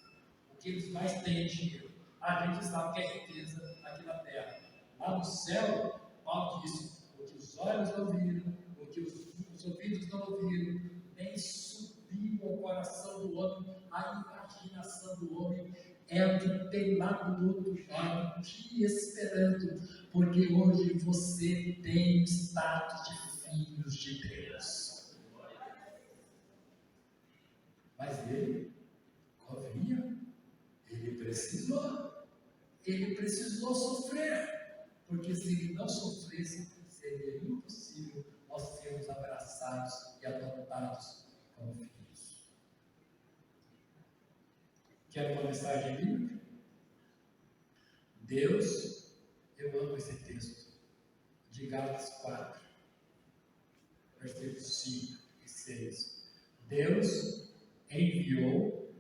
Speaker 1: O que eles mais têm é dinheiro. A gente sabe que é riqueza aqui na terra. Lá no céu, Paulo disse, o que os olhos não viram, o que os ouvidos não ouviram, nem ao coração do homem, a imaginação do homem é o que tem lá do outro lado, te esperando, porque hoje você tem o status de filhos de Deus. Mas ele corria, ele precisou sofrer, porque se ele não sofresse, seria impossível nós sermos abraçados e adotados como filhos. Quer uma mensagem bíblica? Deus, eu amo esse texto, de Gálatas 4, versículos 5 e 6. Deus enviou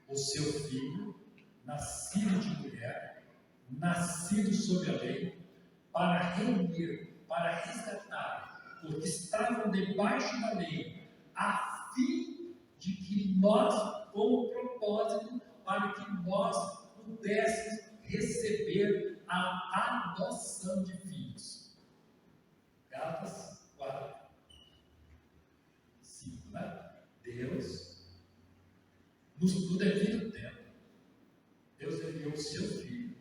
Speaker 1: o seu Filho, nascido de mulher, nascido sob a lei, para remir, para resgatar os que estavam debaixo da lei, a fim de que nós, com o propósito, para que nós pudéssemos receber a adoção de filhos. Gálatas 4, 5, né? Deus, no devido tempo, Deus enviou o seu Filho,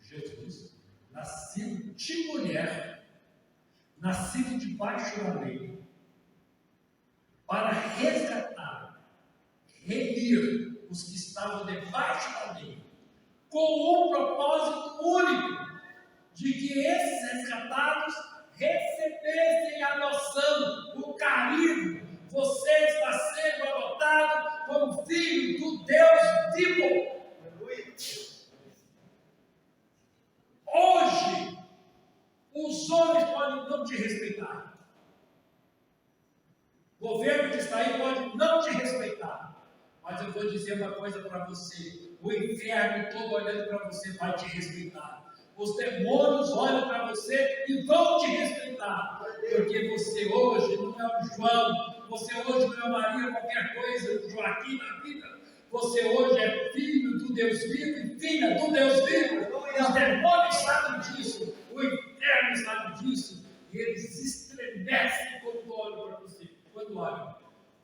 Speaker 1: Jesus, nascido de mulher, nascido debaixo da lei, para resgatar, remir os que estavam debaixo da lei, com um propósito único, de que esses resgatados recebessem a adoção, o carinho. Você está sendo adotado como filho do Deus vivo. Hoje, os homens podem não te respeitar. O governo que está aí pode não te respeitar. Mas eu vou dizer uma coisa para você: o inferno todo olhando para você vai te respeitar, Os demônios olham para você e vão te respeitar. Porque você hoje não é um João, você hoje não é Maria qualquer coisa, um Joaquim na vida. Você hoje é filho do Deus vivo e filha do Deus vivo. Os demônios sabem disso, o inferno sabe disso. E eles estremecem quando olham para você. Quando olham.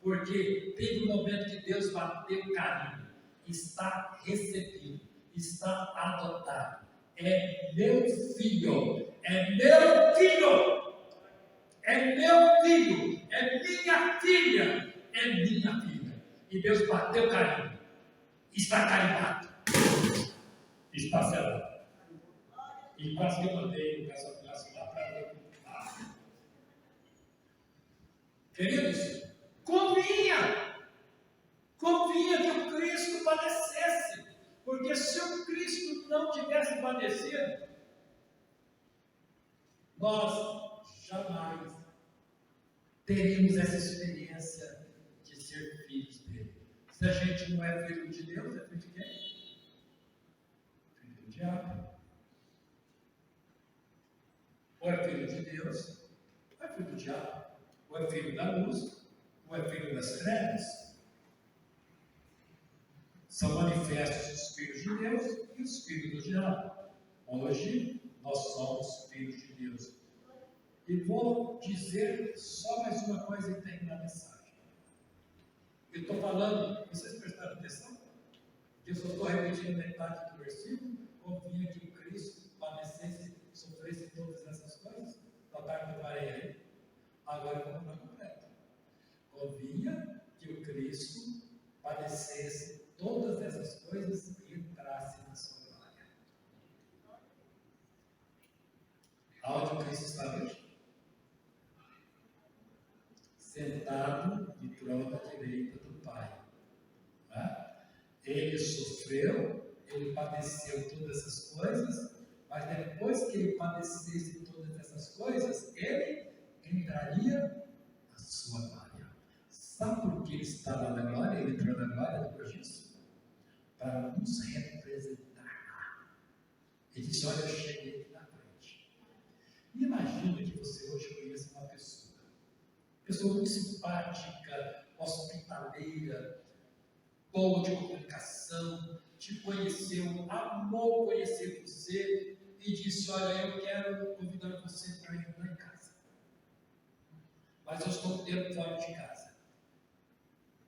Speaker 1: Porque teve um momento que Deus bateu carinho. Está recebido, está adotado. É meu filho, é meu filho, é meu filho, é minha filha, é minha filha. E Deus bateu carinho, está carimbado, está selado. E quase que eu mandei essa classe lá para ver. Queridos, convinha que o Cristo padecesse, porque se o Cristo não tivesse padecido, nós jamais teríamos essa experiência de ser filhos dele. Se a gente não é filho de Deus, é filho de quem? Filho do diabo. Ou é filho de Deus, ou é filho do diabo. Ou é filho da luz, ou é filho das trevas. São manifestos os filhos de Deus e os filhos do diabo. Hoje, nós somos filhos de Deus. E vou dizer só mais uma coisa e terminar a mensagem. Eu estou falando, vocês prestaram atenção? Que eu só estou repetindo metade do versículo. Convinha que o Cristo padecesse, sofresse todas essas coisas. Da tarde eu parei aí. Agora eu vou para completo. Convinha que o Cristo padecesse todas essas coisas e entrasse na sua glória. Aonde Cristo está hoje? Sentado no trono à direita do Pai. Ele sofreu, ele padeceu todas essas coisas, mas depois que ele padecesse todas essas coisas, ele entraria na sua glória. Sabe por que ele está lá na glória? Ele entrou na glória depois disso? Para nos representar. Ele disse: olha, eu cheguei aqui na frente. Imagina que você hoje conheça uma pessoa muito simpática, hospitaleira, boa de comunicação, te conheceu, amou conhecer você e disse: olha, eu quero convidar você para ir lá em casa. Mas eu estou um tempo fora de casa.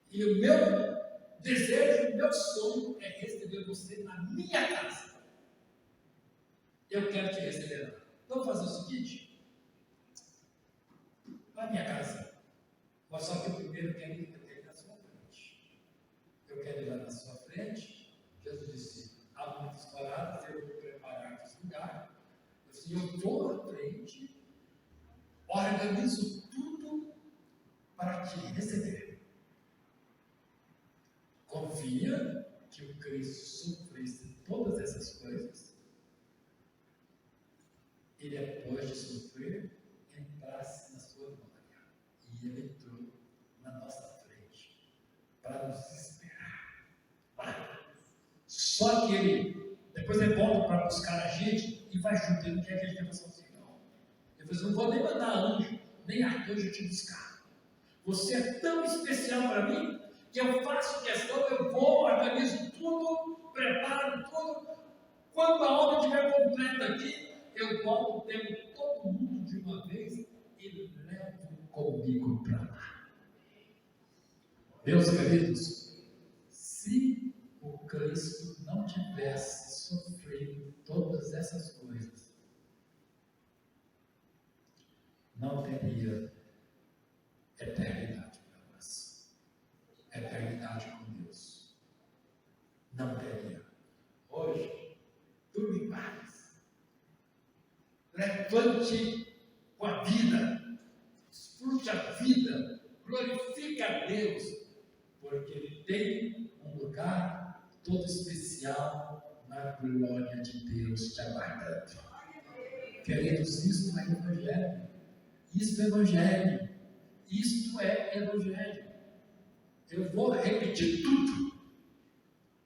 Speaker 1: E o meu desejo, o meu sonho é receber você na minha casa. Eu quero te receber lá. Vamos fazer o seguinte? Vai à minha casa. Mas só que eu primeiro quero ir na sua frente. Eu quero ir lá na sua frente. Jesus disse: há muitas paradas, eu vou preparar esse lugar. Eu disse: eu vou à frente, organizo tudo para te receber. Confia que o Cristo sofresse todas essas coisas e depois de sofrer, entrasse na sua glória. E ele entrou na nossa frente para nos esperar. Só que ele, depois ele volta para buscar a gente e vai junto. Ele não quer que a gente faça assim, não. Ele falou: não vou nem mandar anjo, nem arcanjo te buscar. Você é tão especial para mim que eu faço questão, eu vou, organizo tudo, preparo tudo. Quando a obra estiver completa aqui, eu volto, pego todo mundo de uma vez e levo comigo para lá. Meus queridos, se o Cristo não tivesse sofrido todas essas coisas, não teria eternidade para nós. Eternidade com Deus. Não teria. Hoje, durma em paz. Levante com a vida. Desfrute a vida. Glorifique a Deus. Porque Ele tem um lugar todo especial na glória de Deus te aguardando. Queridos, isso é Evangelho. Isso é Evangelho. Isto é Evangelho. Eu vou repetir tudo.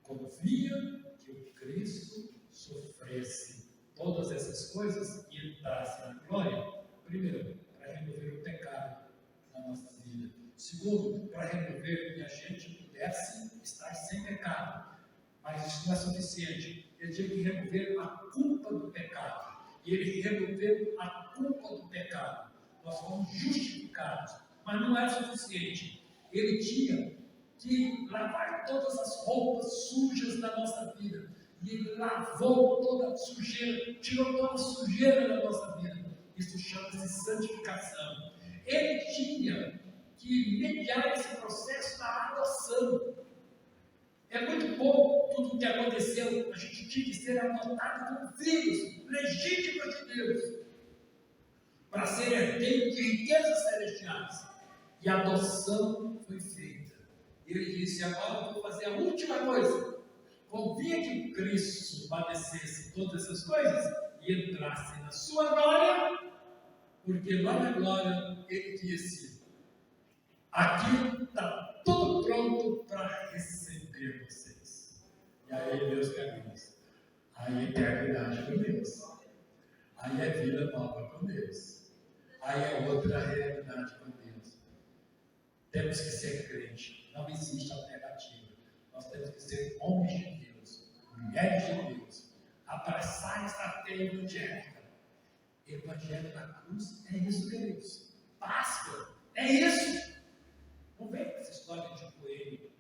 Speaker 1: Confia que o Cristo sofresse todas essas coisas e entrasse na glória, primeiro, para remover o pecado na nossa vida. Segundo, para remover que a gente pudesse estar sem pecado. Mas isso não é suficiente. Ele tinha que remover a culpa do pecado. E ele removeu a culpa do pecado. Nós fomos justificados. Mas não era suficiente. Ele tinha que lavar todas as roupas sujas da nossa vida. E ele lavou toda a sujeira, tirou toda a sujeira da nossa vida. Isso chama-se santificação. Ele tinha que mediar esse processo da adoção. É muito bom tudo o que aconteceu. A gente tinha que ser adotado como filhos legítimos de Deus, para ser herdeiro de riquezas celestiais. E a adoção foi feita. Ele disse: agora eu vou fazer a última coisa. Convinha que Cristo padecesse todas essas coisas e entrasse na sua glória, porque lá na glória ele disse: aqui está tudo pronto para receber vocês. E aí, meus caminhos, aí é eternidade com Deus, aí é vida nova com Deus, aí é outra realidade com Deus. Temos que ser crente, não existe alternativa. Nós temos que ser homens de Deus, mulheres de Deus, abraçar essa fé evangélica. Evangelho da cruz é isso, queridos. Páscoa é isso. Não vem com essa história de coelho,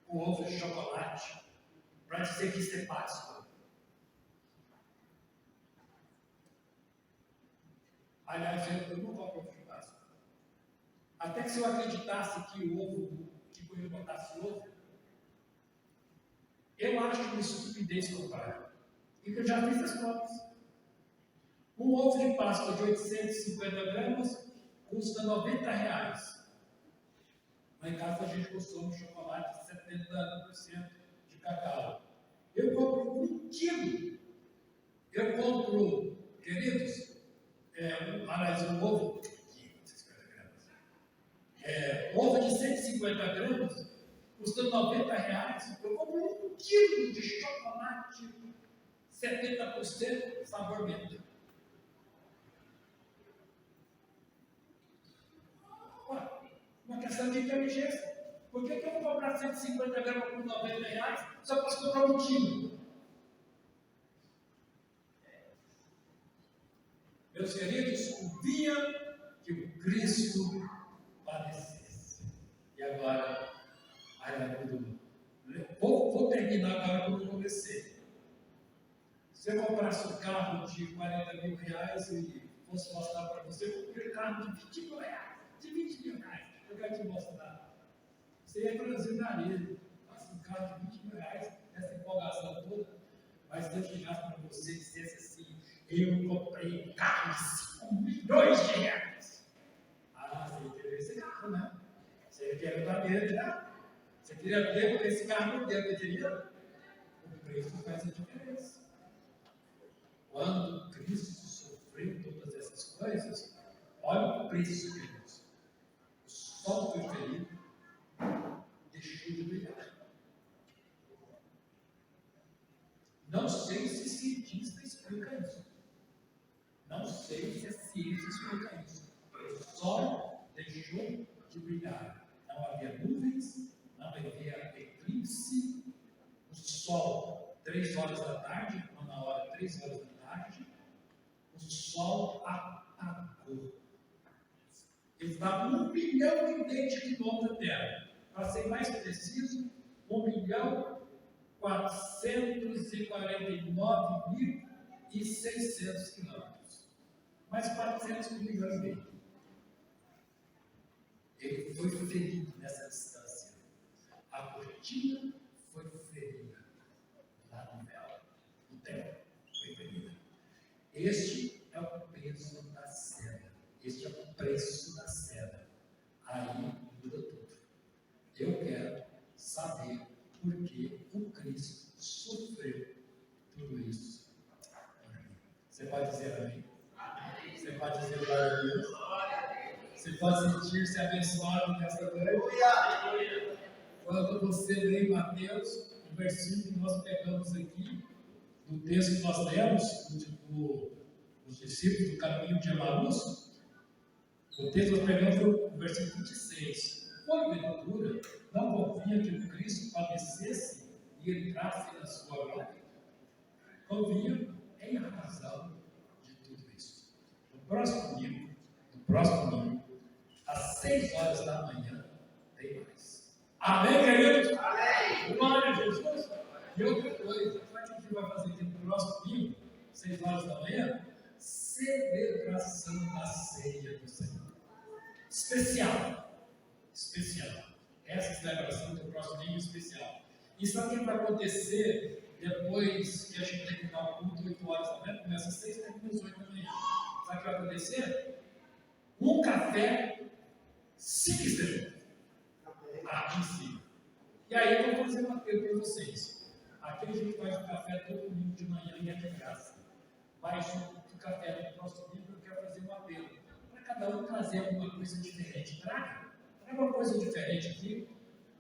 Speaker 1: com ovo de chocolate, para dizer que isso é Páscoa. Aliás, eu não compro ovo de Páscoa. Até que se eu acreditasse que o ovo, que o coelho botasse ovo, eu acho uma estupidez comprar. E que eu já fiz as contas. Um ovo de Páscoa de 850 gramas custa R$90. Lá em casa a gente consome chocolate de 70% de cacau. Eu compro 1 quilo. Eu compro, queridos, um ovo, 150 gramas. Ovo de 150 gramas custa R$90. Eu compro 1 quilo de chocolate 70% sabor menta. Uma questão de inteligência. Por que eu vou comprar 150 gramas por R$90 se eu posso comprar 1 quilo? Meus queridos, convinha que o Cristo padecesse. E agora, vou terminar agora como eu comecei. Se eu comprasse um carro de R$40 mil e fosse mostrar para você, eu comprei um carro de R$20 mil, de R$20 mil. Eu quero te mostrar. Você ia transitar nele. Passa um carro de R$20 mil, essa empolgação toda. Mas se eu chegasse para você e dissesse assim: eu comprei um carro de R$5 milhões. Você ia querer esse carro, né? Você ia querer dar dele, né? Você queria ter, porque esse carro não deu, queria? O preço faz a diferença. Quando Cristo sofreu todas essas coisas, olha o preço, queridos. O sol foi ferido, deixou de brilhar. Não sei se cientista explica isso. Não sei se a ciência explica isso. O sol deixou de brilhar. Não havia nuvens, não havia eclipse. O sol, 3 horas da tarde, na hora 3 horas da tarde, o sol apagou. Ele estava 1,5 milhão de quilômetros da Terra. Para ser mais preciso, 1.449.600 quilômetros. Mais 400 milhões e meio. Ele foi ferido nessa distância. A cortina foi ferida. Lá no véu, no templo, foi ferida. Este é o peso da seda. Este é o preço da seda. Aí muda tudo. Eu quero saber por que o Cristo sofreu tudo isso. Você pode dizer amém? Você pode dizer glória a Deus? Você pode sentir-se abençoado nessa noite? Quando você lê em Mateus, o versículo que nós pegamos aqui, no texto que nós lemos, os discípulos do caminho de Emaús, o texto que nós pegamos foi o versículo 26. Porventura, não convinha que o Cristo padecesse e entrasse na sua glória? Convinha em razão de tudo isso. No próximo domingo, às 6 horas da manhã, tem mais. Amém, queridos? Amém! Glória a Jesus! E outra coisa, sabe o que a gente vai fazer aqui no próximo domingo, 6 horas da manhã? Celebração da ceia do Senhor. Especial. Essa celebração do próximo domingo é especial. E sabe o que vai acontecer depois que a gente terminar o culto 8 horas da manhã? Começa às 6 e termina às 8 da manhã. Sabe o que vai acontecer? Um café 5 estrelas. Aqui em cima. E aí eu vou fazer uma pergunta para vocês. Aqui a gente faz o café todo domingo de manhã e é de graça. Mas o café no próximo domingo eu quero fazer um apelo. Para cada um trazer alguma coisa diferente. Traga uma coisa diferente aqui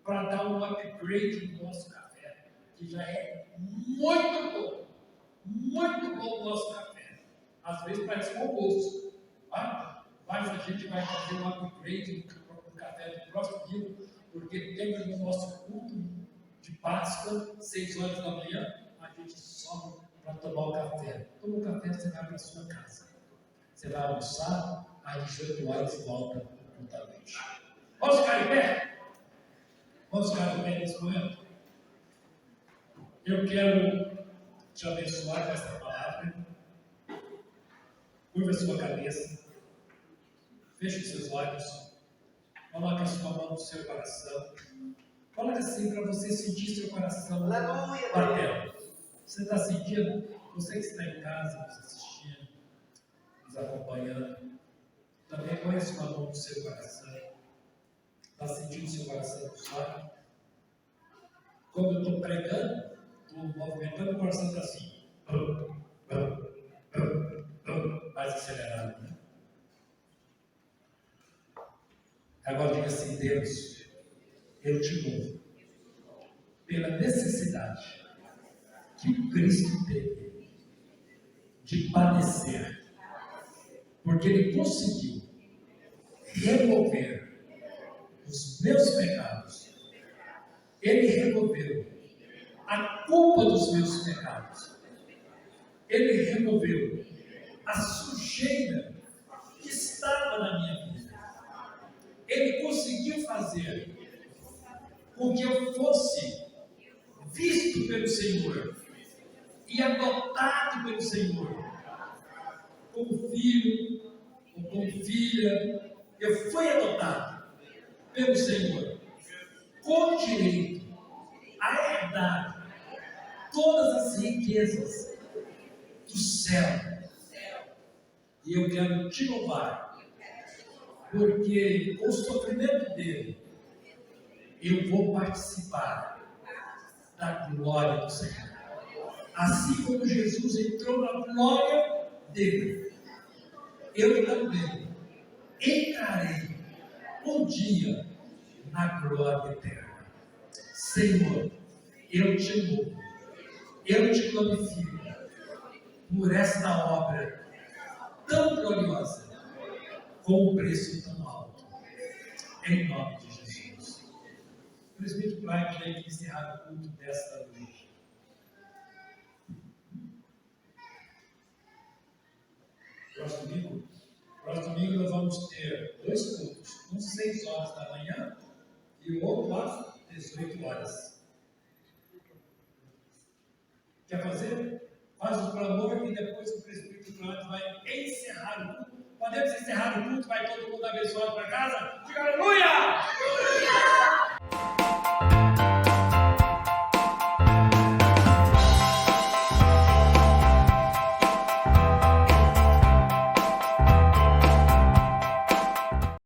Speaker 1: para dar um upgrade no nosso café, que já é muito bom o nosso café. Às vezes parece com gosto, tá? Mas a gente vai fazer um upgrade no café do próximo dia, porque temos no nosso culto de Páscoa, 6 horas da manhã, a gente sobe para tomar o café. Toma o café, você vai para a sua casa. Você vai almoçar, às 18 horas volta para a noite. Vamos ficar em pé? Vamos ficar em pé nesse momento? Eu quero te abençoar com esta palavra. Curva a sua cabeça. Feche os seus olhos. Coloque a sua mão no seu coração. Coloque assim para você sentir seu coração batendo. Você está sentindo? Você que está em casa, nos assistindo, nos acompanhando, também põe sua mão no seu coração. Está sentindo seu coração suave? Quando eu estou pregando, estou movimentando, o coração está assim. Mais acelerado, né? Agora diga assim: Deus, eu te louvo pela necessidade que o Cristo teve de padecer, porque Ele conseguiu remover os meus pecados. Ele removeu a culpa dos meus pecados. Ele removeu a sujeira que estava na minha vida. Ele conseguiu fazer com que eu fosse visto pelo Senhor e adotado pelo Senhor como filho ou como filha. Eu fui adotado pelo Senhor com direito a herdar todas as riquezas do céu. E eu quero te louvar, porque com o sofrimento dele eu vou participar da glória do Senhor. Assim como Jesus entrou na glória dele, eu também entrarei um dia na glória eterna. Senhor, eu te louvo, eu te glorifico por esta obra tão gloriosa, com um preço tão alto, em nome de Jesus. O presbítero Brian tem que encerrar o culto desta noite. Próximo domingo nós vamos ter 2 cultos, um às 6 horas da manhã e o outro às 18 horas. Quer fazer? Faz o clamor e depois o presbítero vai encerrar o culto. Podemos encerrar o culto? Vai todo mundo abençoado para casa? Diga aleluia!